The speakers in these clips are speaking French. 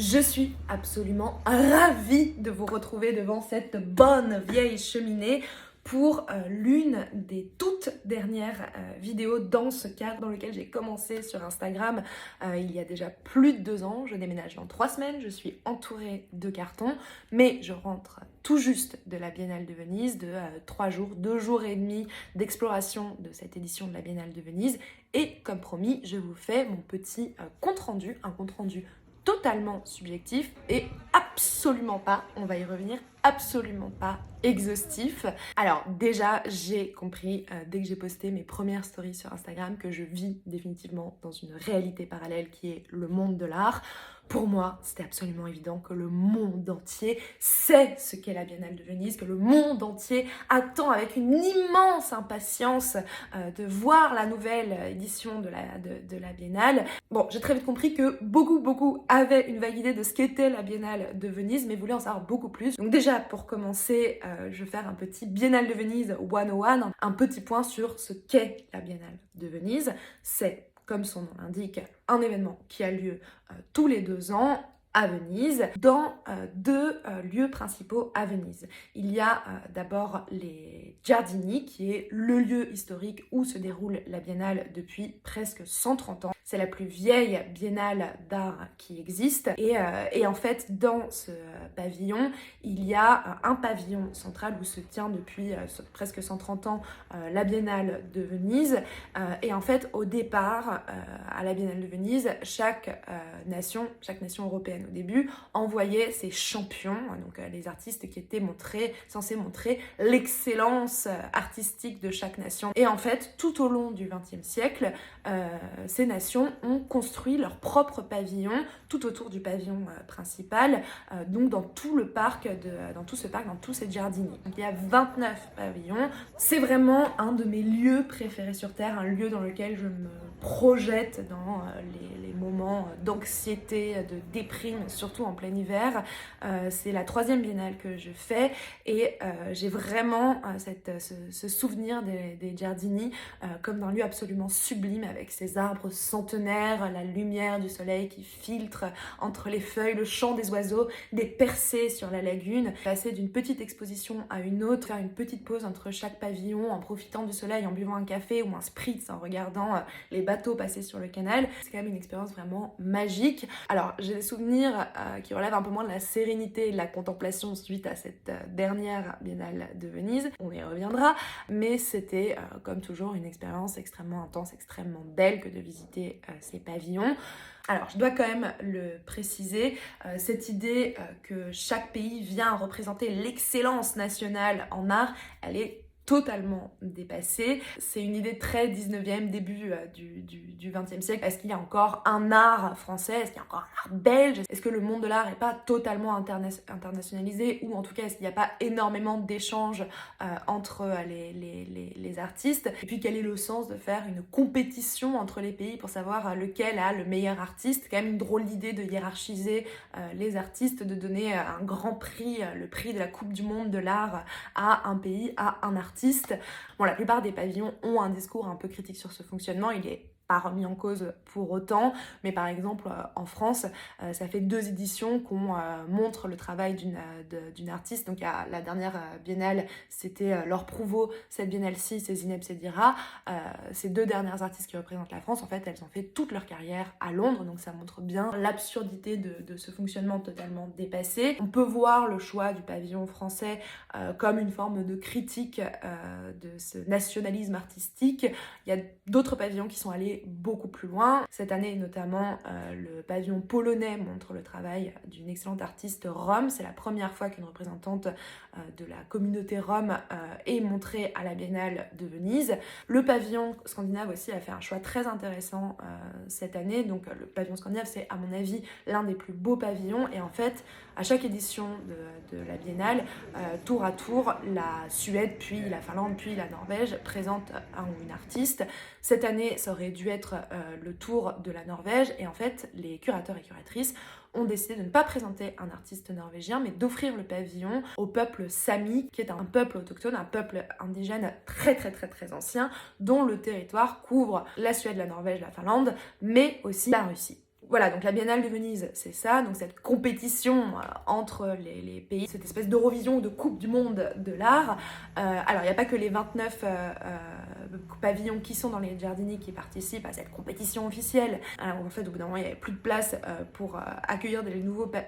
Je suis absolument ravie de vous retrouver devant cette bonne vieille cheminée pour l'une des toutes dernières vidéos dans ce cadre dans lequel j'ai commencé sur Instagram il y a déjà plus de 2 ans. Je déménage dans 3 semaines, je suis entourée de cartons, mais je rentre tout juste de la Biennale de Venise, de 3 jours, 2 jours et demi d'exploration de cette édition de la Biennale de Venise. Et comme promis, je vous fais mon petit compte-rendu, un compte-rendu totalement subjectif et absolument pas, on va y revenir, absolument pas exhaustif. Alors déjà, j'ai compris dès que j'ai posté mes premières stories sur Instagram que je vis définitivement dans une réalité parallèle qui est le monde de l'art. Pour moi, c'était absolument évident que le monde entier sait ce qu'est la Biennale de Venise, que le monde entier attend avec une immense impatience de voir la nouvelle édition de la Biennale. Bon, j'ai très vite compris que beaucoup avaient une vague idée de ce qu'était la Biennale de Venise, mais voulaient en savoir beaucoup plus. Donc déjà, pour commencer, je vais faire un petit Biennale de Venise 101, un petit point sur ce qu'est la Biennale de Venise. C'est, comme son nom l'indique, un événement qui a lieu tous les 2 ans à Venise, dans 2 lieux principaux à Venise. Il y a d'abord les Giardini, qui est le lieu historique où se déroule la Biennale depuis presque 130 ans. C'est la plus vieille biennale d'art qui existe. Et en fait, dans ce pavillon, il y a un pavillon central où se tient depuis presque 130 ans la Biennale de Venise. Et en fait, au départ, à la Biennale de Venise, chaque nation européenne au début, envoyait ses champions, donc les artistes qui étaient censés montrer l'excellence artistique de chaque nation. Et en fait, tout au long du XXe siècle, ces nations ont construit leur propre pavillon tout autour du pavillon principal, donc dans tout ces Giardini. Donc il y a 29 pavillons. C'est vraiment un de mes lieux préférés sur Terre, un lieu dans lequel je me projette dans les moments d'anxiété, de déprime, surtout en plein hiver. C'est la 3e biennale que je fais et j'ai vraiment ce souvenir des Giardini comme d'un lieu absolument sublime avec ses arbres centenaires, la lumière du soleil qui filtre entre les feuilles, le chant des oiseaux, des percées sur la lagune. Passer d'une petite exposition à une autre, faire une petite pause entre chaque pavillon en profitant du soleil, en buvant un café ou un spritz, en regardant les bateaux passer sur le canal. C'est quand même une expérience vraiment magique. Alors, j'ai des souvenirs qui relèvent un peu moins de la sérénité et de la contemplation suite à cette dernière Biennale de Venise. On y reviendra, mais c'était, comme toujours, une expérience extrêmement intense, extrêmement belle que de visiter ces pavillons. Alors, je dois quand même le préciser, cette idée que chaque pays vient représenter l'excellence nationale en art, elle est totalement dépassée. C'est une idée très 19e, début du 20e siècle. Est-ce qu'il y a encore un art français? Est-ce qu'il y a encore un art belge? Est-ce que le monde de l'art n'est pas totalement internationalisé? Ou en tout cas, est-ce qu'il n'y a pas énormément d'échanges entre les artistes? Et puis, quel est le sens de faire une compétition entre les pays pour savoir lequel a le meilleur artiste? C'est quand même une drôle d'idée de hiérarchiser les artistes, de donner un grand prix, le prix de la Coupe du Monde de l'art à un pays, à un artiste. Bon, la plupart des pavillons ont un discours un peu critique sur ce fonctionnement, il est pas remis en cause pour autant, mais par exemple en France, ça fait 2 éditions qu'on montre le travail d'une artiste. Donc la dernière biennale, c'était Laure Prouveau, cette biennale-ci, c'est Zineb Sedira. Ces 2 dernières artistes qui représentent la France, en fait, elles ont fait toute leur carrière à Londres, donc ça montre bien l'absurdité de ce fonctionnement totalement dépassé. On peut voir le choix du pavillon français comme une forme de critique de ce nationalisme artistique. Il y a d'autres pavillons qui sont allés beaucoup plus loin. Cette année notamment, le pavillon polonais montre le travail d'une excellente artiste rom. C'est la première fois qu'une représentante de la communauté rom est montrée à la Biennale de Venise. Le pavillon scandinave aussi a fait un choix très intéressant cette année. Donc le pavillon scandinave, c'est à mon avis l'un des plus beaux pavillons. Et en fait, à chaque édition de la Biennale, tour à tour, la Suède, puis la Finlande, puis la Norvège présente un ou une artiste. Cette année, ça aurait dû être le tour de la Norvège. Et en fait, les curateurs et curatrices ont décidé de ne pas présenter un artiste norvégien, mais d'offrir le pavillon au peuple Sami, qui est un peuple autochtone, un peuple indigène très ancien, dont le territoire couvre la Suède, la Norvège, la Finlande, mais aussi la Russie. voilà, donc la Biennale de Venise, c'est ça, donc cette compétition entre les pays, cette espèce d'Eurovision ou de Coupe du Monde de l'art. Alors, il n'y a pas que les 29 pavillons qui sont dans les Giardini qui participent à cette compétition officielle. Alors, en fait, au bout d'un moment, il n'y avait plus de place pour accueillir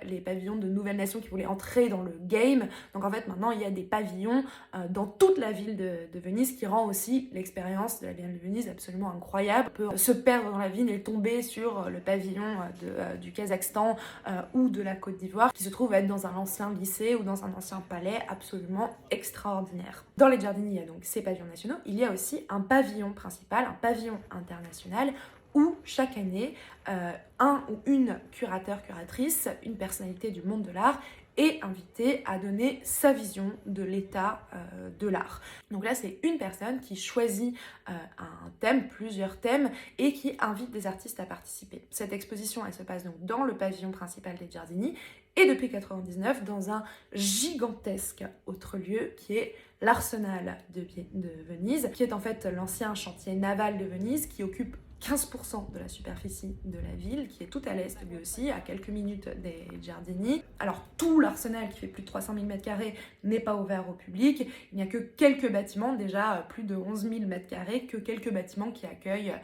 les pavillons de nouvelles nations qui voulaient entrer dans le game. Donc, en fait, maintenant, il y a des pavillons dans toute la ville de Venise, qui rend aussi l'expérience de la Biennale de Venise absolument incroyable. On peut se perdre dans la ville et tomber sur le pavillon du Kazakhstan ou de la Côte d'Ivoire, qui se trouve être dans un ancien lycée ou dans un ancien palais absolument extraordinaire. Dans les Giardini, il y a donc ces pavillons nationaux. Il y a aussi un pavillon principal, un pavillon international, où chaque année, un ou une curatrice, une personnalité du monde de l'art, est invité à donner sa vision de l'état de l'art. Donc là, c'est une personne qui choisit un thème, plusieurs thèmes, et qui invite des artistes à participer. Cette exposition, elle se passe donc dans le pavillon principal des Giardini, et depuis 1999, dans un gigantesque autre lieu qui est l'Arsenal de Venise, qui est en fait l'ancien chantier naval de Venise, qui occupe 15% de la superficie de la ville, qui est tout à l'est lui aussi, à quelques minutes des Giardini. Alors tout l'arsenal, qui fait plus de 300 000 m², n'est pas ouvert au public. Il n'y a que quelques bâtiments, déjà plus de 11 000 m², que quelques bâtiments qui accueillent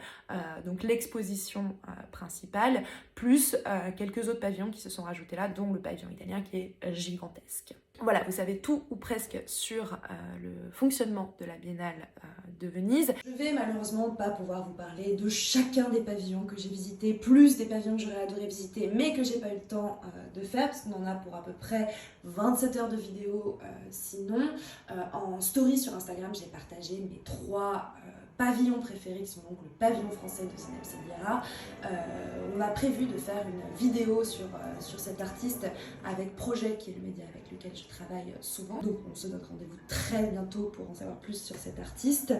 donc l'exposition principale, plus quelques autres pavillons qui se sont rajoutés là, dont le pavillon italien qui est gigantesque. Voilà, vous savez tout ou presque sur le fonctionnement de la Biennale de Venise. Je vais malheureusement pas pouvoir vous parler de chacun des pavillons que j'ai visités, plus des pavillons que j'aurais adoré visiter, mais que j'ai pas eu le temps de faire, parce qu'on en a pour à peu près 27 heures de vidéo sinon. En story sur Instagram, j'ai partagé mes 3 pavillons préférés, qui sont donc le pavillon français de Zeynep Sedira. On a prévu de faire une vidéo sur cet artiste avec Projet, qui est le média avec lequel je travaille souvent. Donc on se donne rendez-vous très bientôt pour en savoir plus sur cet artiste.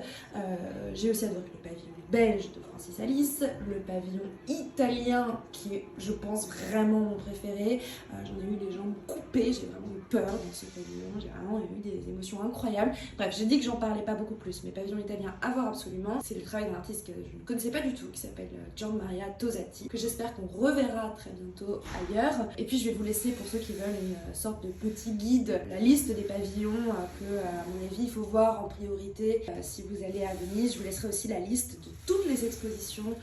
J'ai aussi adoré le pavillon belge de Francis Alice, le pavillon italien qui est, je pense, vraiment mon préféré. J'en ai eu les jambes coupées, j'ai vraiment eu peur dans ce pavillon, j'ai vraiment eu des émotions incroyables. Bref, j'ai dit que j'en parlais pas beaucoup plus, mais pavillon italien à voir absolument. C'est le travail d'un artiste que je ne connaissais pas du tout, qui s'appelle Gian Maria Tosatti, que j'espère qu'on reverra très bientôt ailleurs. Et puis je vais vous laisser, pour ceux qui veulent, une sorte de petit guide, la liste des pavillons que, à mon avis, il faut voir en priorité si vous allez à Venise. Je vous laisserai aussi la liste de toutes les expositions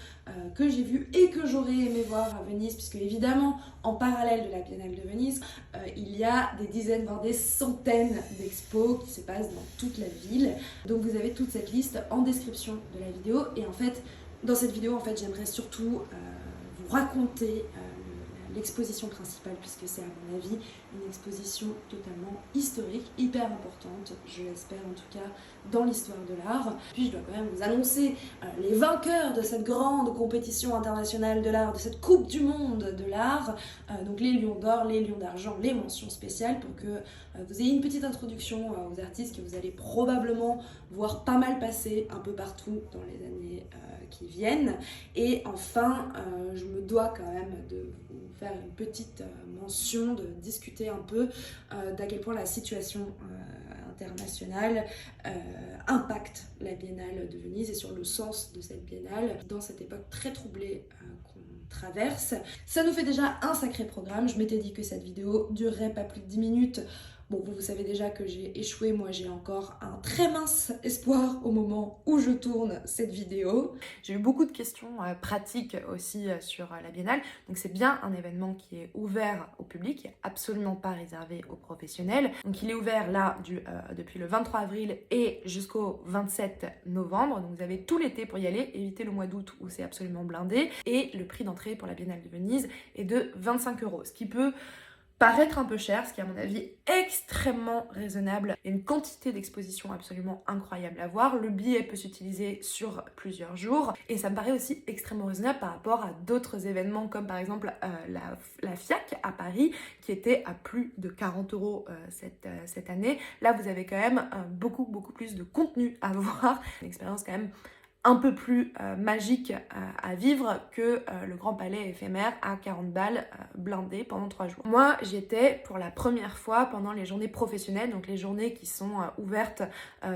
que j'ai vues et que j'aurais aimé voir à Venise, puisque évidemment, en parallèle de la Biennale de Venise, il y a des dizaines, voire des centaines d'expos qui se passent dans toute la ville. Donc vous avez toute cette liste en description de la vidéo. Et en fait, dans cette vidéo, j'aimerais surtout vous raconter l'exposition principale, puisque c'est à mon avis une exposition totalement historique, hyper importante, je l'espère en tout cas, dans l'histoire de l'art. Puis je dois quand même vous annoncer les vainqueurs de cette grande compétition internationale de l'art, de cette Coupe du Monde de l'art, donc les lions d'or, les lions d'argent, les mentions spéciales, pour que vous ayez une petite introduction aux artistes que vous allez probablement voir pas mal passer un peu partout dans les années qui viennent. Et enfin, je me dois quand même de vous faire une petite mention, de discuter un peu d'à quel point la situation internationale impacte la Biennale de Venise et sur le sens de cette Biennale dans cette époque très troublée qu'on traverse. Ça nous fait déjà un sacré programme. Je m'étais dit que cette vidéo durerait pas plus de 10 minutes. Bon, vous savez déjà que j'ai échoué, moi j'ai encore un très mince espoir au moment où je tourne cette vidéo. J'ai eu beaucoup de questions pratiques aussi sur la Biennale, donc c'est bien un événement qui est ouvert au public, absolument pas réservé aux professionnels. Donc il est ouvert là depuis le 23 avril et jusqu'au 27 novembre, donc vous avez tout l'été pour y aller, évitez le mois d'août où c'est absolument blindé. Et le prix d'entrée pour la Biennale de Venise est de 25 €, ce qui peut paraître un peu cher, ce qui est à mon avis extrêmement raisonnable. Il y a une quantité d'expositions absolument incroyable à voir. Le billet peut s'utiliser sur plusieurs jours et ça me paraît aussi extrêmement raisonnable par rapport à d'autres événements comme par exemple la FIAC à Paris qui était à plus de 40 € cette année. Là vous avez quand même beaucoup plus de contenu à voir. Une expérience quand même un peu plus magique à vivre que le Grand Palais éphémère à 40 balles blindé pendant 3 jours. Moi, j'y étais pour la première fois pendant les journées professionnelles, donc les journées qui sont ouvertes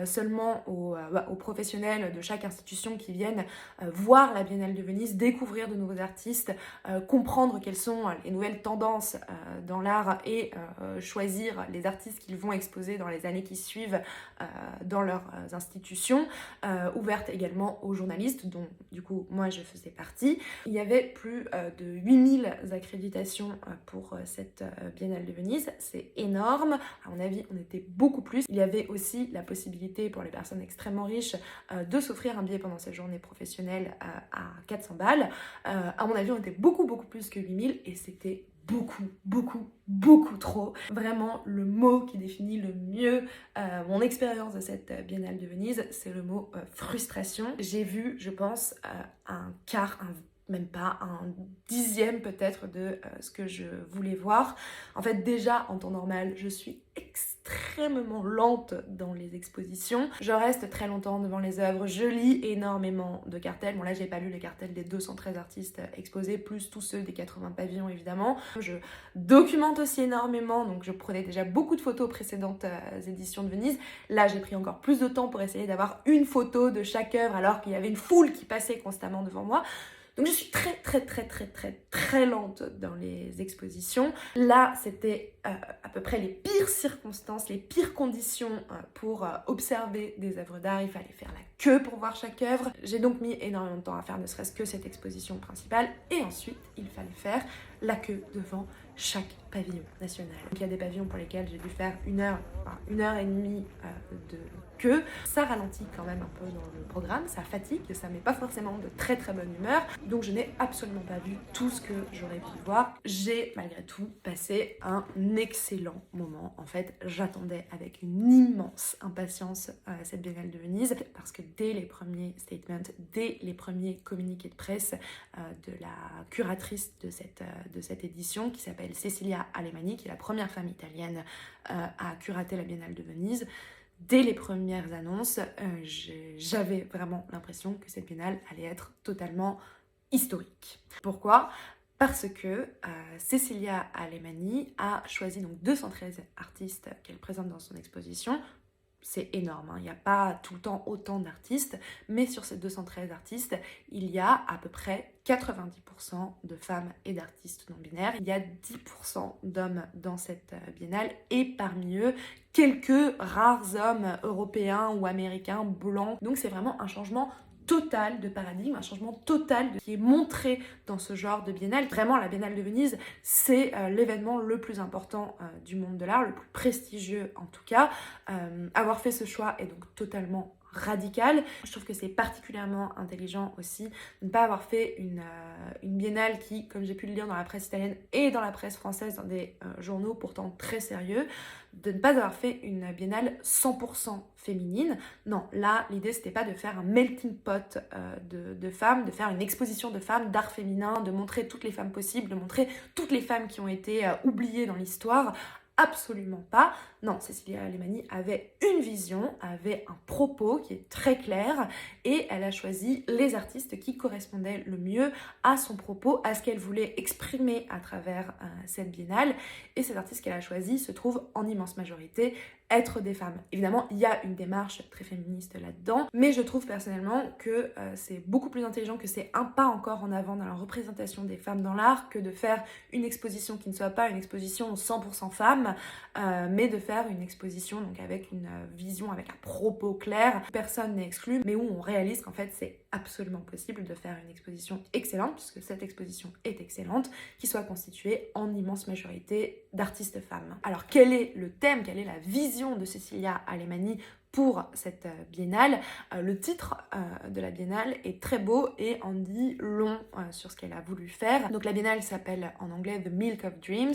seulement aux professionnels de chaque institution qui viennent voir la Biennale de Venise, découvrir de nouveaux artistes, comprendre quelles sont les nouvelles tendances dans l'art et choisir les artistes qu'ils vont exposer dans les années qui suivent dans leurs institutions, ouverte également aux journalistes, dont du coup moi je faisais partie. Il y avait plus de 8000 accréditations pour cette Biennale de Venise, c'est énorme, à mon avis on était beaucoup plus. Il y avait aussi la possibilité pour les personnes extrêmement riches de s'offrir un billet pendant cette journée professionnelle à 400 balles. À mon avis on était beaucoup plus que 8000 et c'était beaucoup trop. Vraiment, le mot qui définit le mieux mon expérience de cette Biennale de Venise, c'est le mot frustration. J'ai vu, je pense, un quart, même pas, un dixième peut-être de ce que je voulais voir. En fait, déjà, en temps normal, je suis extrêmement lente dans les expositions. Je reste très longtemps devant les œuvres, je lis énormément de cartels. Bon là, j'ai pas lu les cartels des 213 artistes exposés, plus tous ceux des 80 pavillons évidemment. Je documente aussi énormément, donc je prenais déjà beaucoup de photos aux précédentes éditions de Venise. Là, j'ai pris encore plus de temps pour essayer d'avoir une photo de chaque œuvre alors qu'il y avait une foule qui passait constamment devant moi. Donc je suis très lente dans les expositions. Là, c'était à peu près les pires circonstances, les pires conditions pour observer des œuvres d'art. Il fallait faire la queue pour voir chaque œuvre. J'ai donc mis énormément de temps à faire ne serait-ce que cette exposition principale. Et ensuite, il fallait faire la queue devant chaque pavillon national. Donc il y a des pavillons pour lesquels j'ai dû faire une heure et demie de queue. Ça ralentit quand même un peu dans le programme, ça fatigue, ça met pas forcément de très bonne humeur. Donc je n'ai absolument pas vu tout ce que j'aurais pu voir. J'ai malgré tout passé un excellent moment. En fait, j'attendais avec une immense impatience cette Biennale de Venise parce que dès les premiers statements, dès les premiers communiqués de presse de la curatrice de cette édition qui s'appelle Cecilia Alemany, qui est la première femme italienne à curater la Biennale de Venise, dès les premières annonces, j'avais vraiment l'impression que cette biennale allait être totalement historique. Pourquoi ? Parce que Cecilia Alemany a choisi donc 213 artistes qu'elle présente dans son exposition. C'est énorme, hein. Il n'y a pas tout le temps autant d'artistes, mais sur ces 213 artistes, il y a à peu près 90% de femmes et d'artistes non-binaires. Il y a 10% d'hommes dans cette biennale et parmi eux, quelques rares hommes européens ou américains blancs. Donc c'est vraiment un changement total de paradigme, un changement total qui est montré dans ce genre de biennale. Vraiment, la Biennale de Venise, c'est l'événement le plus important du monde de l'art, le plus prestigieux en tout cas. Avoir fait ce choix est donc totalement radical. Je trouve que c'est particulièrement intelligent aussi de ne pas avoir fait une biennale qui, comme j'ai pu le lire dans la presse italienne et dans la presse française, dans des journaux pourtant très sérieux, de ne pas avoir fait une biennale 100% féminine. Non, là, l'idée, c'était pas de faire un melting pot de femmes, de faire une exposition de femmes, d'art féminin, de montrer toutes les femmes possibles, de montrer toutes les femmes qui ont été oubliées dans l'histoire. Absolument pas. Non, Cecilia Alemany avait une vision, avait un propos qui est très clair et elle a choisi les artistes qui correspondaient le mieux à son propos, à ce qu'elle voulait exprimer à travers cette biennale. Et ces artistes qu'elle a choisis se trouvent en immense majorité être des femmes. Évidemment, il y a une démarche très féministe là-dedans, mais je trouve personnellement que c'est beaucoup plus intelligent, que c'est un pas encore en avant dans la représentation des femmes dans l'art que de faire une exposition qui ne soit pas une exposition 100% femmes, mais de faire une exposition donc avec une vision, avec un propos clair. Personne n'est exclu, mais où on réalise qu'en fait c'est absolument possible de faire une exposition excellente, puisque cette exposition est excellente, qui soit constituée en immense majorité d'artistes femmes. Alors quel est le thème, quelle est la vision de Cecilia Alemany pour cette biennale? Le titre de la biennale est très beau et en dit long sur ce qu'elle a voulu faire. Donc la biennale s'appelle en anglais The Milk of Dreams,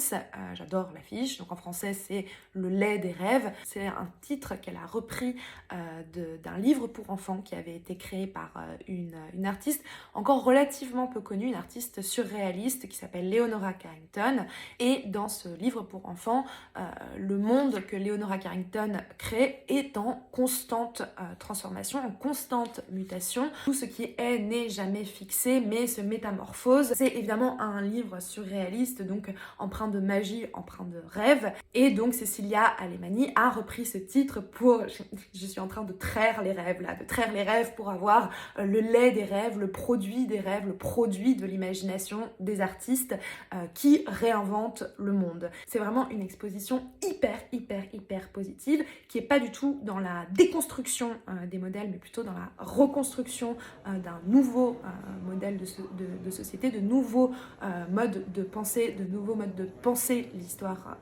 j'adore l'affiche, donc en français c'est Le lait des rêves. C'est un titre qu'elle a repris d'un livre pour enfants qui avait été créé par une artiste encore relativement peu connue, une artiste surréaliste qui s'appelle Leonora Carrington. Et dans ce livre pour enfants, le monde que Leonora Carrington crée est en constante transformation, en constante mutation. Tout ce qui est n'est jamais fixé, mais se métamorphose. C'est évidemment un livre surréaliste, donc empreint de magie, empreint de rêve. Et donc Cecilia Alemany a repris ce titre pour... Je suis en train de traire les rêves là, de traire les rêves pour avoir le lait des rêves, le produit des rêves, le produit de l'imagination des artistes qui réinventent le monde. C'est vraiment une exposition hyper positive, qui est pas du tout dans la déconstruction des modèles, mais plutôt dans la reconstruction d'un nouveau modèle de société, de nouveaux modes de penser, de nouveaux modes de penser l'histoire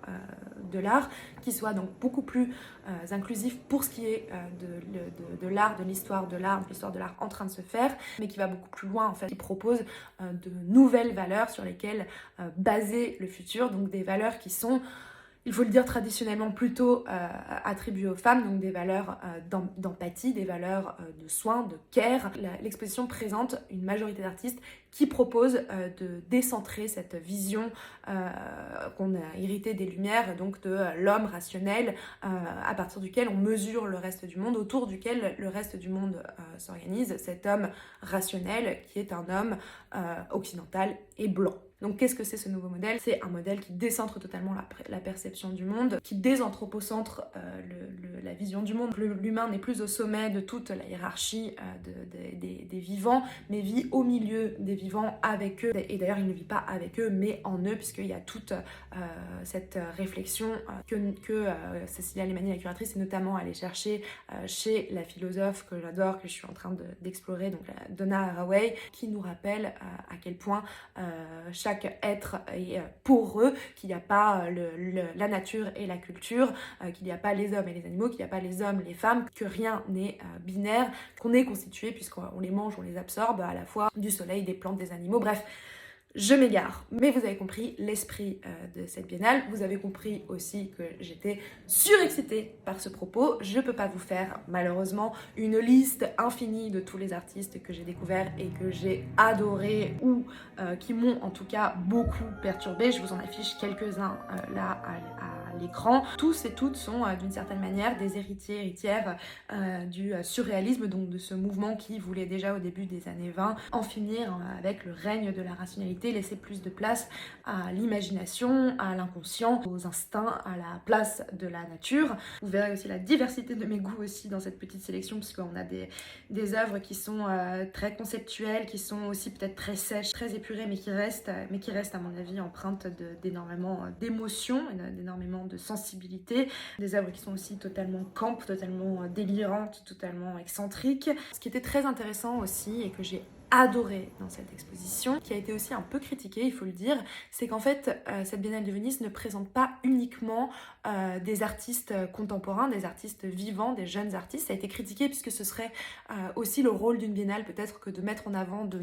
de l'art, qui soit donc beaucoup plus inclusif pour ce qui est de l'art, de l'histoire de l'art en train de se faire, mais qui va beaucoup plus loin en fait, qui propose de nouvelles valeurs sur lesquelles baser le futur, donc des valeurs qui sont, il faut le dire, traditionnellement plutôt attribuées aux femmes, donc des valeurs d'empathie, des valeurs de soins, de care. L'exposition présente une majorité d'artistes qui proposent de décentrer cette vision qu'on a héritée des Lumières, donc de l'homme rationnel à partir duquel on mesure le reste du monde, autour duquel le reste du monde s'organise, cet homme rationnel qui est un homme occidental et blanc. Donc qu'est-ce que c'est ce nouveau modèle? C'est un modèle qui décentre totalement la perception du monde, qui désanthropocentre la vision du monde. L'humain n'est plus au sommet de toute la hiérarchie des vivants, mais vit au milieu des vivants avec eux. Et d'ailleurs, il ne vit pas avec eux, mais en eux, puisqu'il y a toute cette réflexion que Cecilia Alemany, la curatrice, est notamment allée chercher chez la philosophe que j'adore, que je suis en train d'explorer, donc Donna Haraway, qui nous rappelle à quel point chaque être est pour eux, qu'il n'y a pas la nature et la culture, qu'il n'y a pas les hommes et les animaux, qu'il n'y a pas les hommes, les femmes, que rien n'est binaire, qu'on est constitué, puisqu'on les mange, on les absorbe, à la fois du soleil, des plantes, des animaux, bref. Je m'égare, mais vous avez compris l'esprit de cette biennale. Vous avez compris aussi que j'étais surexcitée par ce propos. Je peux pas vous faire, malheureusement, une liste infinie de tous les artistes que j'ai découverts et que j'ai adorés ou qui m'ont en tout cas beaucoup perturbée. Je vous en affiche quelques-uns là à l'écran. Tous et toutes sont d'une certaine manière des héritières du surréalisme, donc de ce mouvement qui voulait déjà au début des années 20 en finir avec le règne de la rationalité, laisser plus de place à l'imagination, à l'inconscient, aux instincts, à la place de la nature. Vous verrez aussi la diversité de mes goûts aussi dans cette petite sélection, puisqu'on a des œuvres qui sont très conceptuelles, qui sont aussi peut-être très sèches, très épurées, mais qui restent à mon avis empreintes d'énormément d'émotions, d'énormément de sensibilité. Des œuvres qui sont aussi totalement camp, totalement délirantes, totalement excentriques. Ce qui était très intéressant aussi et que j'ai adoré dans cette exposition, qui a été aussi un peu critiquée, il faut le dire, c'est qu'en fait, cette Biennale de Venise ne présente pas uniquement des artistes contemporains, des artistes vivants, des jeunes artistes. Ça a été critiqué puisque ce serait aussi le rôle d'une biennale peut-être que de mettre en avant de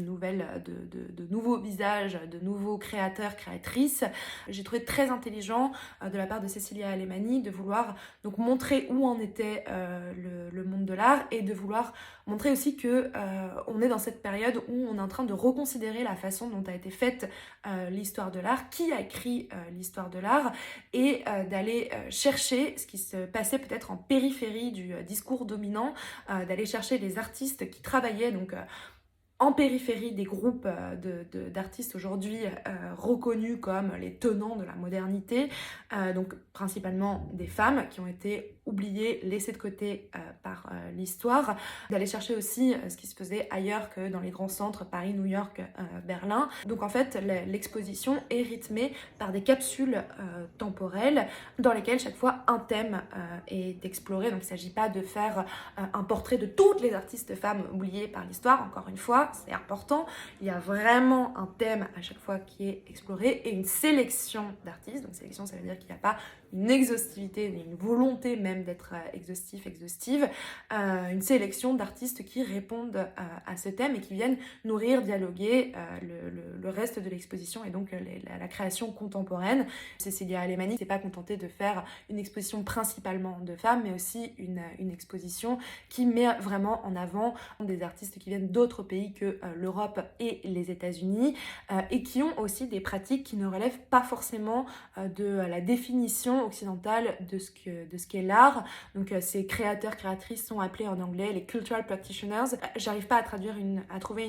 nouveaux visages, de nouveaux créateurs, créatrices. J'ai trouvé très intelligent de la part de Cecilia Alemany de vouloir donc montrer où en était le monde de l'art et de vouloir montrer aussi que on est dans cette période où on est en train de reconsidérer la façon dont a été faite l'histoire de l'art, qui a écrit l'histoire de l'art, et d'aller chercher ce qui se passait peut-être en périphérie du discours dominant, d'aller chercher les artistes qui travaillaient donc en périphérie des groupes d'artistes aujourd'hui reconnus comme les tenants de la modernité, donc principalement des femmes qui ont été oubliées, laissées de côté par l'histoire, d'aller chercher aussi ce qui se faisait ailleurs que dans les grands centres, Paris, New York, Berlin. Donc en fait, l'exposition est rythmée par des capsules temporelles dans lesquelles chaque fois un thème est exploré. Donc il ne s'agit pas de faire un portrait de toutes les artistes femmes oubliées par l'histoire, encore une fois, c'est important. Il y a vraiment un thème à chaque fois qui est exploré et une sélection d'artistes. Donc sélection, ça veut dire qu'il n'y a pas une exhaustivité, une volonté même d'être exhaustive, une sélection d'artistes qui répondent à ce thème et qui viennent nourrir, dialoguer le reste de l'exposition et donc la création contemporaine. Cecilia Alemany s'est pas contentée de faire une exposition principalement de femmes, mais aussi une exposition qui met vraiment en avant des artistes qui viennent d'autres pays que l'Europe et les États-Unis, et qui ont aussi des pratiques qui ne relèvent pas forcément de la définition occidentale de ce qu'est l'art. Donc ces créateurs, créatrices sont appelés en anglais les cultural practitioners. J'arrive pas à trouver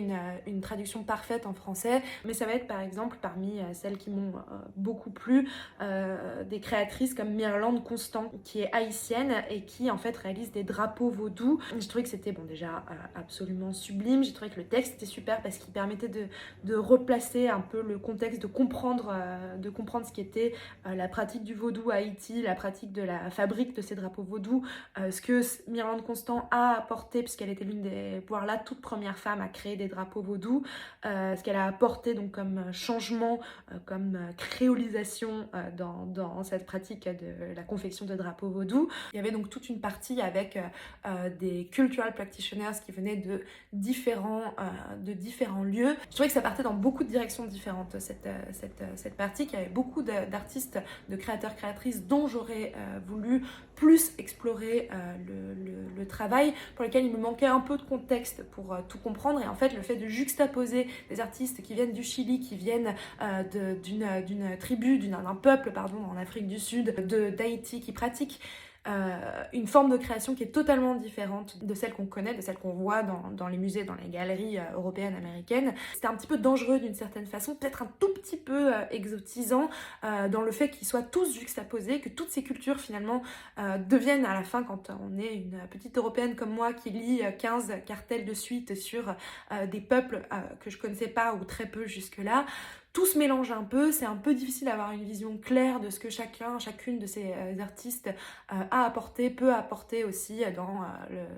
une traduction parfaite en français, mais ça va être par exemple parmi celles qui m'ont beaucoup plu, des créatrices comme Myrlande Constant, qui est haïtienne et qui en fait réalise des drapeaux vaudous. J'ai trouvé que c'était déjà absolument sublime. J'ai trouvé que le texte était super parce qu'il permettait de replacer un peu le contexte, de comprendre ce qu'était la pratique du vaudou à Haïti, la pratique de la fabrique de ces drapeaux vaudous, ce que Myrlande Constant a apporté, puisqu'elle était voire la toute première femme à créer des drapeaux vaudous, ce qu'elle a apporté donc comme changement, comme créolisation dans cette pratique de la confection de drapeaux vaudous. Il y avait donc toute une partie avec des cultural practitioners qui venaient de différents lieux. Je trouvais que ça partait dans beaucoup de directions différentes, cette partie, qu'il y avait beaucoup d'artistes, de créateurs, créatrices dont j'aurais voulu plus explorer le travail, pour lequel il me manquait un peu de contexte pour tout comprendre. Et en fait, le fait de juxtaposer des artistes qui viennent du Chili, qui viennent d'une tribu, d'un peuple en Afrique du Sud, d'Haïti, qui pratiquent une forme de création qui est totalement différente de celle qu'on connaît, de celle qu'on voit dans les musées, dans les galeries européennes, américaines. C'était un petit peu dangereux d'une certaine façon, peut-être un tout petit peu exotisant dans le fait qu'ils soient tous juxtaposés, que toutes ces cultures finalement deviennent à la fin, quand on est une petite européenne comme moi qui lit 15 cartels de suite sur des peuples que je connaissais pas ou très peu jusque-là, tout se mélange un peu, c'est un peu difficile d'avoir une vision claire de ce que chacune de ces artistes a apporté, peut apporter aussi dans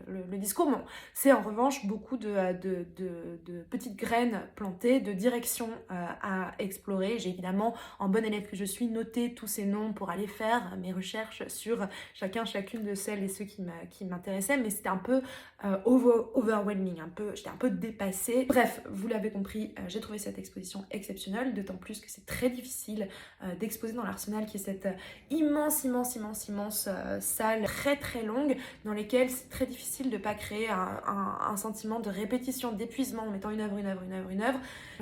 le discours. Bon, c'est en revanche beaucoup de petites graines plantées, de directions à explorer. J'ai évidemment, en bonne élève que je suis, noté tous ces noms pour aller faire mes recherches sur chacune de celles et ceux qui m'intéressaient, mais c'était un peu overwhelming, j'étais un peu dépassée. Bref, vous l'avez compris, j'ai trouvé cette exposition exceptionnelle, d'autant plus que c'est très difficile d'exposer dans l'Arsenal, qui est cette immense salle très très longue, dans lesquelles c'est très difficile de ne pas créer un sentiment de répétition, d'épuisement en mettant une œuvre.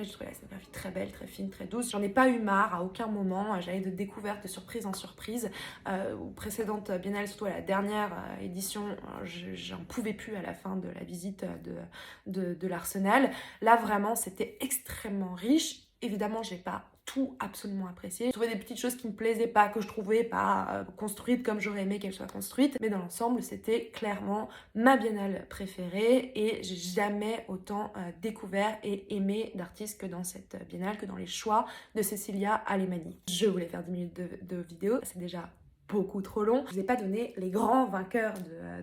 J'ai trouvé la scénographie très belle, très fine, très douce. J'en ai pas eu marre à aucun moment, j'allais de découverte, de surprise en surprise. Aux précédentes biennales, surtout à la dernière édition, j'en pouvais plus à la fin de la visite de l'Arsenal. Là vraiment c'était extrêmement riche. Évidemment, j'ai pas tout absolument apprécié. Je trouvais des petites choses qui me plaisaient pas, que je trouvais pas construites comme j'aurais aimé qu'elles soient construites. Mais dans l'ensemble, c'était clairement ma biennale préférée et j'ai jamais autant découvert et aimé d'artistes que dans cette biennale, que dans les choix de Cecilia Alemany. Je voulais faire 10 minutes de vidéo, c'est déjà beaucoup trop long. Je vous ai pas donné les grands vainqueurs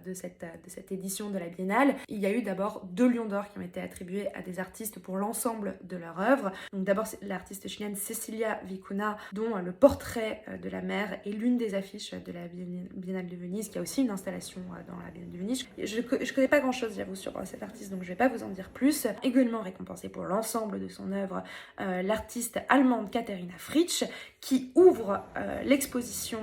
de cette édition de la Biennale. Il y a eu d'abord 2 Lions d'Or qui ont été attribués à des artistes pour l'ensemble de leur œuvre. Donc d'abord l'artiste chilienne Cecilia Vicuña, dont le portrait de la mer est l'une des affiches de la Biennale de Venise, qui a aussi une installation dans la Biennale de Venise. Je connais pas grand chose, j'avoue, sur cet artiste, donc je vais pas vous en dire plus. Également récompensé pour l'ensemble de son œuvre, l'artiste allemande Katharina Fritsch, qui ouvre l'exposition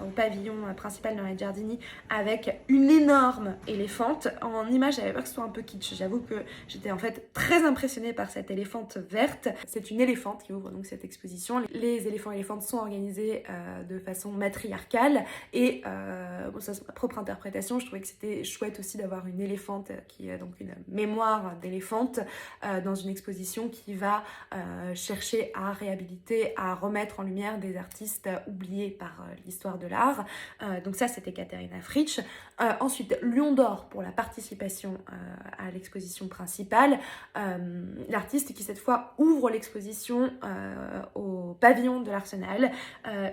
au pavillon principal dans la Giardini avec une énorme éléphante. En image, j'avais peur que ce soit un peu kitsch. J'avoue que j'étais en fait très impressionnée par cette éléphante verte. C'est une éléphante qui ouvre donc cette exposition. Les éléphantes sont organisés de façon matriarcale et bon, ça c'est ma propre interprétation. Je trouvais que c'était chouette aussi d'avoir une éléphante qui a donc une mémoire d'éléphante dans une exposition qui va chercher à réhabiliter, à remettre en lumière des artistes oubliés par l'histoire de l'art. Donc ça, c'était Katharina Fritsch. Ensuite, Lion d'Or pour la participation à l'exposition principale. L'artiste qui cette fois ouvre l'exposition au pavillon de l'Arsenal,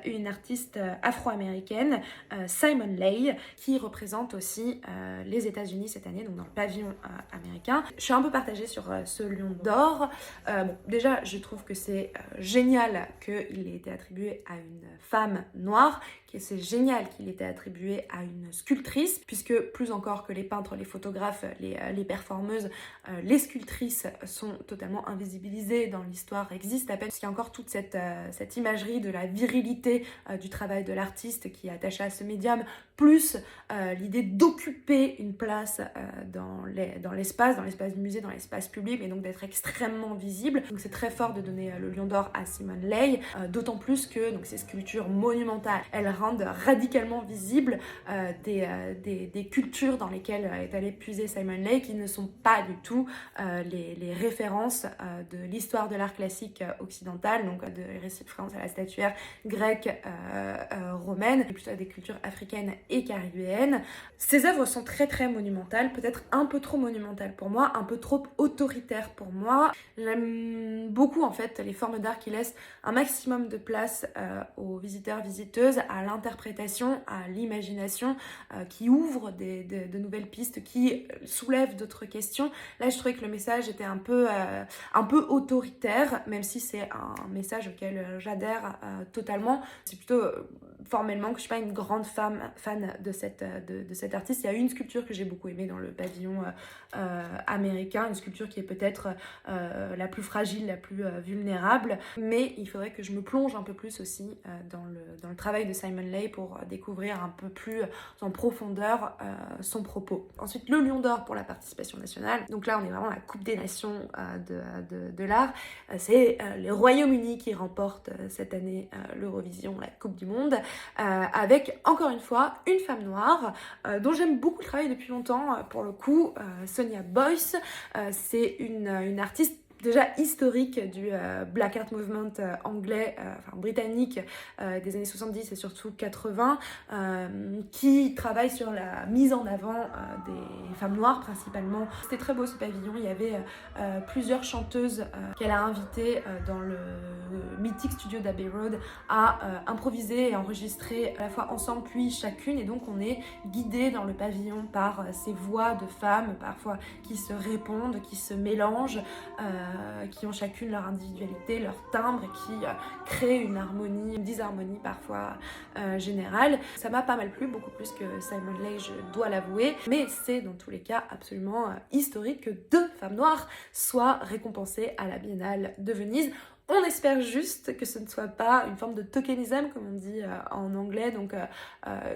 une artiste afro-américaine, Simon Leigh, qui représente aussi les États-Unis cette année, donc dans le pavillon américain. Je suis un peu partagée sur ce Lion d'Or. Bon, déjà, je trouve que c'est génial qu'il ait été attribué à une femme noire, que c'est génial qu'il ait été attribué à une sculptrice, puisque plus encore que les peintres, les photographes, les performeuses, les sculptrices sont totalement invisibilisées dans l'histoire, existent à peine, parce qu'il y a encore toute cette cette imagerie de la virilité du travail de l'artiste qui est attaché à ce médium, plus l'idée d'occuper une place dans l'espace du musée, dans l'espace public, mais donc d'être extrêmement visible. Donc c'est très fort de donner le Lion d'Or à Simone Leigh, d'autant plus que donc, ces sculptures monumentales, elles rendent radicalement visibles des cultures dans lesquelles est allé puiser Simone Leigh, qui ne sont pas du tout les références de l'histoire de l'art classique occidental, donc de référence à la statuaire grecque, romaine, et plutôt à des cultures africaines et caribéennes. Ces œuvres sont très très monumentales, peut-être un peu trop monumentales pour moi, un peu trop autoritaires pour moi. J'aime beaucoup en fait les formes d'art qui laissent un maximum de place aux visiteurs, visiteuses, à l'interprétation, à l'imagination, qui ouvrent de nouvelles pistes, qui soulèvent d'autres questions. Là, je trouvais que le message était un peu autoritaire, même si c'est un message auquel j'adhère totalement. C'est plutôt formellement que je suis pas une grande fan de cette artiste. Il y a une sculpture que j'ai beaucoup aimée dans le pavillon américain, une sculpture qui est peut-être la plus fragile, la plus vulnérable, mais il faudrait que je me plonge un peu plus aussi dans le travail de Simone Leigh pour découvrir un peu plus en profondeur son propos. Ensuite, le Lion d'Or pour la participation nationale. Donc là, on est vraiment à la Coupe des Nations de l'art. C'est le Royaume-Uni qui remporte cette année l'Eurovision, la Coupe du Monde, avec, encore une fois, une femme noire dont j'aime beaucoup le travail depuis longtemps, pour le coup, Sonia Boyce. C'est une artiste déjà historique du Black Art Movement anglais, enfin britannique, des années 70 et surtout 80, qui travaille sur la mise en avant des femmes noires principalement. C'était très beau ce pavillon, il y avait plusieurs chanteuses qu'elle a invitées dans le mythique studio d'Abbey Road à improviser et enregistrer à la fois ensemble puis chacune, et donc on est guidé dans le pavillon par ces voix de femmes parfois qui se répondent, qui se mélangent, qui ont chacune leur individualité, leur timbre, et qui créent une harmonie, une disharmonie parfois générale. Ça m'a pas mal plu, beaucoup plus que Simone Leigh, je dois l'avouer, mais c'est dans tous les cas absolument historique que 2 femmes noires soient récompensées à la Biennale de Venise. On espère juste que ce ne soit pas une forme de tokenism, comme on dit en anglais, donc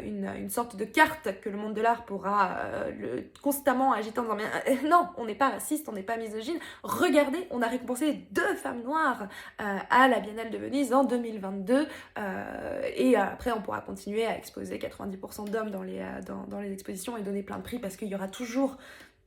une sorte de carte que le monde de l'art pourra constamment agiter en disant non, on n'est pas raciste, on n'est pas misogyne. Regardez, on a récompensé 2 femmes noires à la Biennale de Venise en 2022, et après on pourra continuer à exposer 90% d'hommes dans les expositions et donner plein de prix, parce qu'il y aura toujours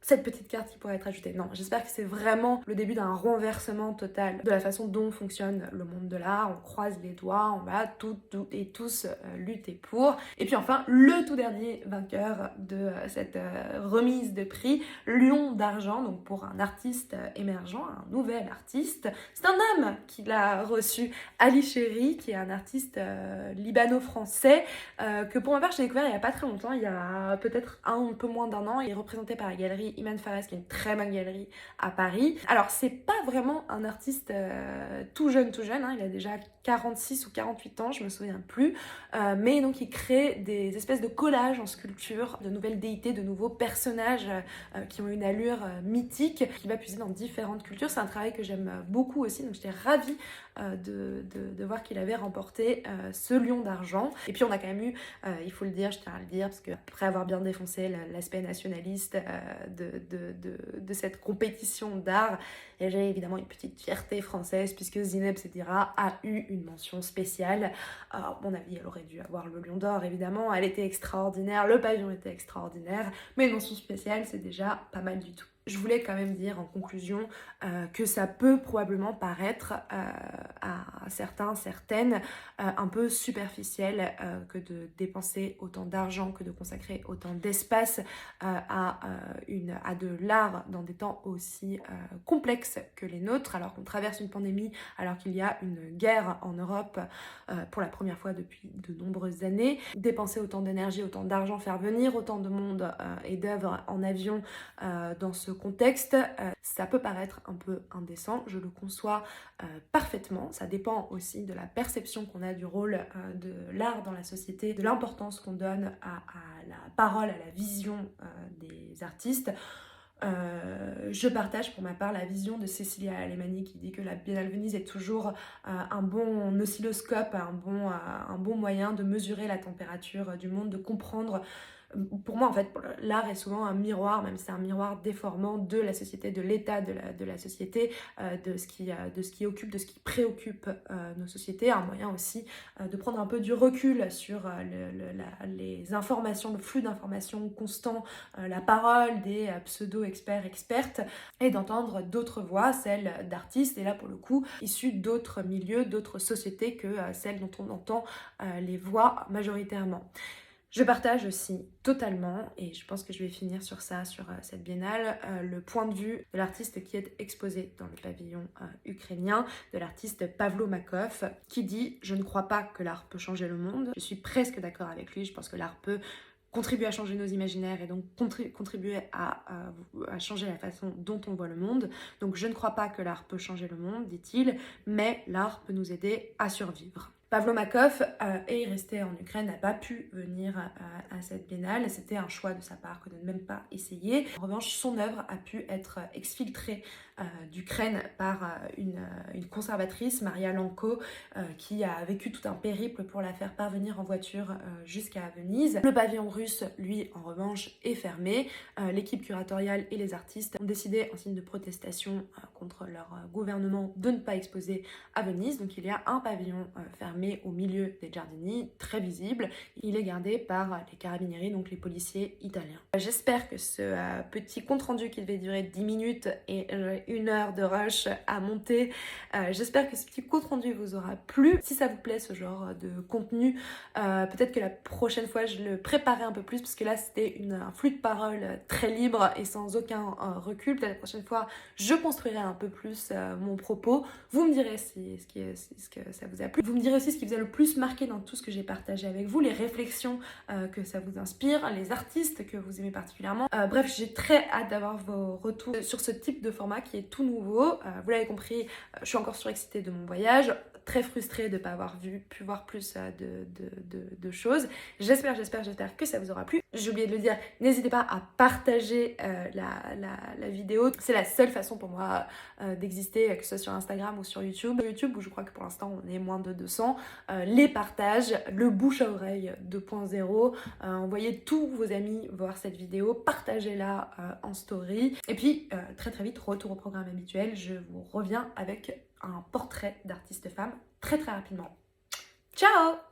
cette petite carte qui pourrait être ajoutée. Non, j'espère que c'est vraiment le début d'un renversement total de la façon dont fonctionne le monde de l'art. On croise les doigts, on va toutes et tous lutter pour. Et puis enfin, le tout dernier vainqueur de cette remise de prix, Lion d'argent, donc pour un artiste émergent, un nouvel artiste. C'est un homme qui l'a reçu, Ali Chéri, qui est un artiste libano-français, que pour ma part j'ai découvert il n'y a pas très longtemps, il y a peut-être un peu moins d'1 an. Il est représenté par la galerie Iman Fares, qui est une très bonne galerie à Paris. Alors c'est pas vraiment un artiste tout jeune, hein, il a déjà 46 ou 48 ans, je me souviens plus, mais donc il crée des espèces de collages en sculpture, de nouvelles déités, de nouveaux personnages qui ont une allure mythique, qui va puiser dans différentes cultures. C'est un travail que j'aime beaucoup aussi, donc j'étais ravie de voir qu'il avait remporté ce Lion d'argent. Et puis on a quand même eu, il faut le dire, je tiens à le dire, parce qu'après avoir bien défoncé l'aspect nationaliste de cette compétition d'art, j'ai évidemment une petite fierté française, puisque Zineb Sedira a eu une mention spéciale. À mon avis, elle aurait dû avoir le Lion d'Or, évidemment, elle était extraordinaire, le pavillon était extraordinaire, mais une mention spéciale, c'est déjà pas mal du tout. Je voulais quand même dire en conclusion que ça peut probablement paraître à certains, certaines, un peu superficiel que de dépenser autant d'argent, que de consacrer autant d'espace à de l'art dans des temps aussi complexes que les nôtres, alors qu'on traverse une pandémie, alors qu'il y a une guerre en Europe pour la première fois depuis de nombreuses années. Dépenser autant d'énergie, autant d'argent, faire venir autant de monde et d'œuvres en avion dans ce contexte, ça peut paraître un peu indécent, je le conçois parfaitement. Ça dépend aussi de la perception qu'on a du rôle de l'art dans la société, de l'importance qu'on donne à la parole, à la vision des artistes. Je partage pour ma part la vision de Cecilia Alemany qui dit que la Biennale Venise est toujours un bon oscilloscope, un bon moyen de mesurer la température du monde, de comprendre. Pour moi, en fait, l'art est souvent un miroir, même si c'est un miroir déformant de la société, de l'état de la société, de ce qui occupe, de ce qui préoccupe nos sociétés. Un moyen aussi de prendre un peu du recul sur les informations, le flux d'informations constant, la parole des pseudo-experts, expertes, et d'entendre d'autres voix, celles d'artistes, et là pour le coup, issues d'autres milieux, d'autres sociétés que celles dont on entend les voix majoritairement. Je partage aussi totalement, et je pense que je vais finir sur ça, sur cette biennale, le point de vue de l'artiste qui est exposé dans le pavillon ukrainien, de l'artiste Pavlo Makov, qui dit « Je ne crois pas que l'art peut changer le monde ». Je suis presque d'accord avec lui, je pense que l'art peut contribuer à changer nos imaginaires et donc contribuer à changer la façon dont on voit le monde. Donc je ne crois pas que l'art peut changer le monde, dit-il, mais l'art peut nous aider à survivre. Pavlo Makov est resté en Ukraine, n'a pas pu venir à cette biennale. C'était un choix de sa part que de ne même pas essayer. En revanche, son œuvre a pu être exfiltrée d'Ukraine par une conservatrice, Maria Lanko, qui a vécu tout un périple pour la faire parvenir en voiture jusqu'à Venise. Le pavillon russe, lui, en revanche, est fermé. L'équipe curatoriale et les artistes ont décidé, en signe de protestation contre leur gouvernement, de ne pas exposer à Venise. Donc il y a un pavillon fermé au milieu des Giardini, très visible. Il est gardé par les carabinieri, donc les policiers italiens. J'espère que ce petit compte-rendu qui devait durer 10 minutes et 1 heure de rush à monter, j'espère que ce petit compte-rendu vous aura plu. Si ça vous plaît ce genre de contenu, peut-être que la prochaine fois je le préparerai un peu plus, parce que là c'était un flux de parole très libre et sans aucun recul. Peut-être la prochaine fois je construirai un peu plus mon propos. Vous me direz ce que ça vous a plu. Vous me direz aussi ce qui vous a le plus marqué dans tout ce que j'ai partagé avec vous, les réflexions que ça vous inspire, les artistes que vous aimez particulièrement. Bref, j'ai très hâte d'avoir vos retours sur ce type de format qui est tout nouveau. Vous l'avez compris, je suis encore surexcitée de mon voyage, très frustrée de ne pas avoir pu voir plus de choses. J'espère que ça vous aura plu. J'ai oublié de le dire, n'hésitez pas à partager la vidéo. C'est la seule façon pour moi d'exister, que ce soit sur Instagram ou sur YouTube. YouTube, où je crois que pour l'instant on est moins de 200. Les partages, le bouche à oreille 2.0. Envoyez tous vos amis voir cette vidéo, partagez-la en story. Et puis très vite, retour au programme habituel, je vous reviens avec un portrait d'artiste femme très rapidement. Ciao!